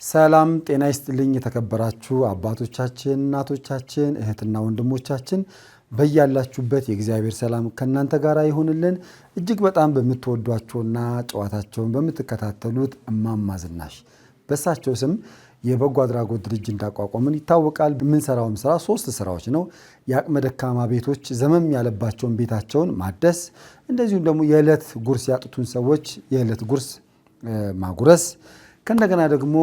ሰላም ጤና ይስጥልኝ የተከበራችሁ አባቶቻችን እናቶቻችን እህትና ወንድሞቻችን በያላችሁበት የእግዚአብሔር ሰላም ከናንተ ጋር ይሁንልን። እጅግ በጣም በመተወዷቸውና ጨዋታቸውን በመተከታተሉት እማማ ዝናሽ በሳቸው ስም የበጎ አድራጎት ድርጅት እንዳቋቋምን ይታወቃል። ምን ሰራውም ስራ 3 ስራዎች ነው። የአቅመ ደካማ ቤቶች ዘመም ያለባቸውን ቤታቸውን ማደስ፣ እንደዚሁም ደግሞ የዕለት ጉርስ ያጡትን ሰዎች የዕለት ጉርስ ማጉረስ፣ ከእንደገና ደግሞ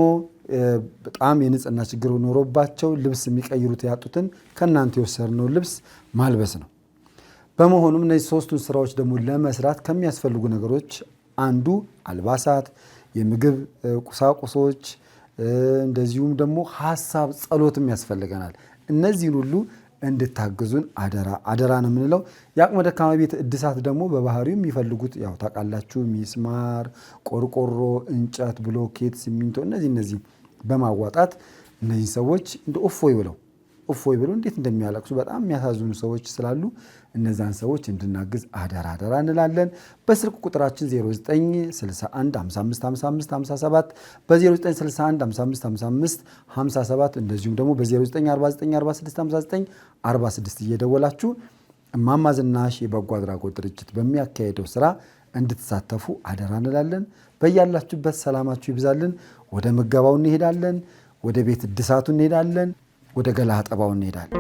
በጣም የንጽህና ችግር ኖሮባቸው ልብስ የሚቀይሩት ያጡትን ከናንተ የወሰድነው ልብስ ማልበስ ነው። በመሆኑም እነዚህ 3ቱን ስራዎች ደግሞ ለመስራት ከሚያስፈልጉ ነገሮች አንዱ አልባሳት፣ የምግብ ቁሳቁሶች፣ እንደዚሁም ደግሞ ሐሳብ ጸሎትም ያስፈልገናል። እነዚህን ሁሉ እንድታግዙን አደራ ነው የምንለው። የአቅመ ደካማ ቤት እድሳት ደግሞ በባህሪው የሚፈልጉት ያው ታውቃላችሁ፣ ሚስማር፣ ቆርቆሮ፣ እንጨት፣ ብሎኬት፣ ሲሚንቶ እነዚህ በማዋጣት እነዚህ ሰዎች እንደ እፎይ ብለው እንዴት እንደሚያለቅሱ በጣም የሚያሳዝኑ ሰዎች ስላሉ እነዛን ሰዎች እንድናግዝ አደራ እንላለን። በስልክ ቁጥራችን 0961555557 በ0961555557 እንደዚሁም ደግሞ በ0949465946 እየደወላችሁ እማማ ዝናሽ የበጎ አድራጎት ድርጅት በሚያካሄደው ስራ እንድትሳተፉ አደራ እንላለን። በያላችሁበት ሰላማችሁ ይብዛልን። ወደ ምገባው እንሄዳለን። ወደ ቤት እድሳቱ እንሄዳለን። ወደ ገላ አጠባው እንሄዳለን።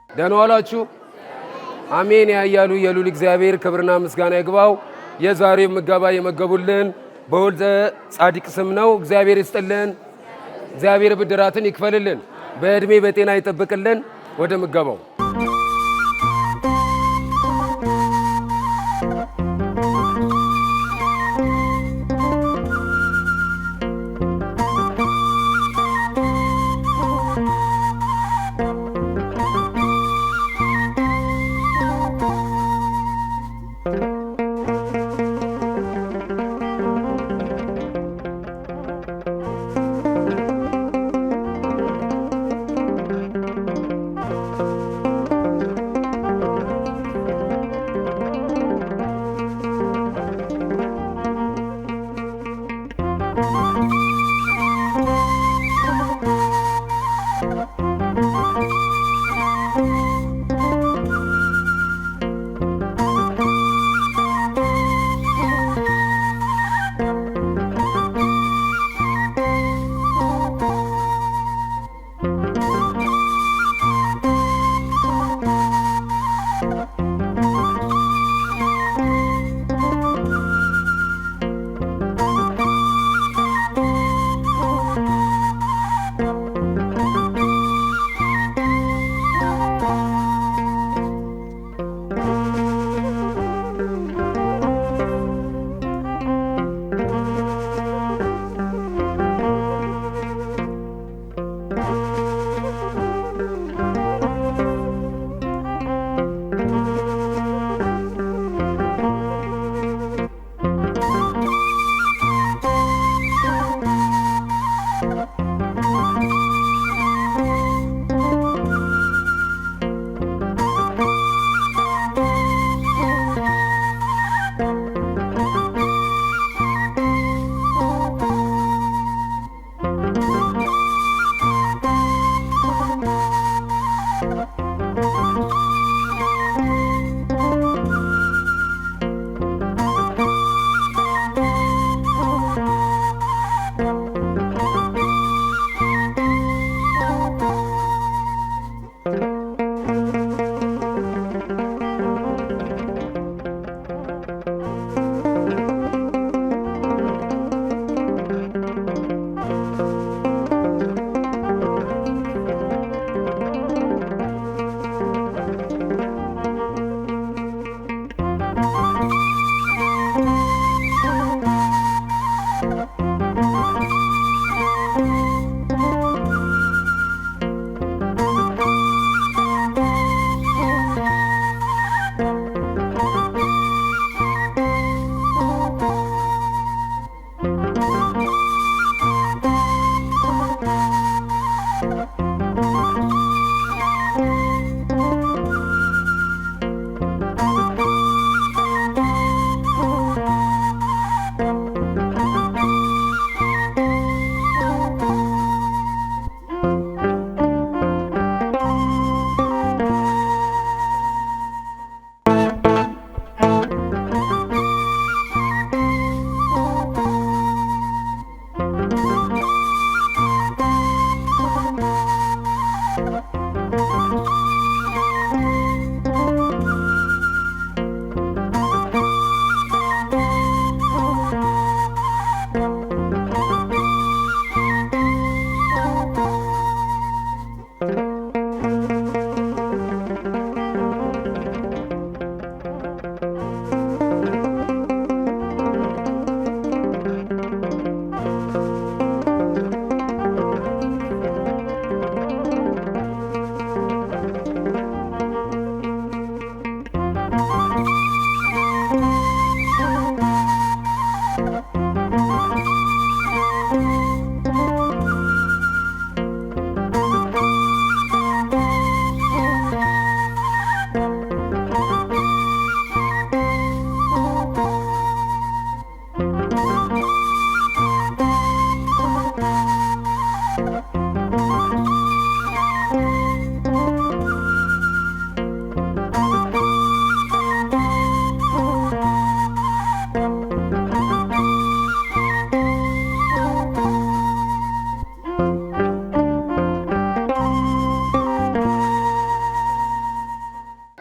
ደህና ዋላችሁ። አሜን ያያሉ የሉል እግዚአብሔር ክብርና ምስጋና ይግባው። የዛሬው ምገባ የመገቡልን በወልደ ጻድቅ ስም ነው። እግዚአብሔር ይስጥልን። እግዚአብሔር ብድራትን ይክፈልልን። በእድሜ በጤና ይጠብቅልን። ወደ ምገባው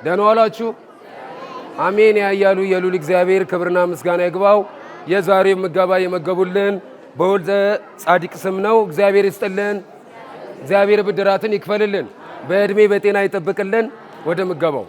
ደህና ዋላችሁ። አሜን ያያሉ የሉል እግዚአብሔር ክብርና ምስጋና ይግባው። የዛሬው ምገባ የመገቡልን በወልደ ጻድቅ ስም ነው። እግዚአብሔር ይስጥልን። እግዚአብሔር ብድራትን ይክፈልልን። በእድሜ በጤና ይጠብቅልን። ወደ ምገባው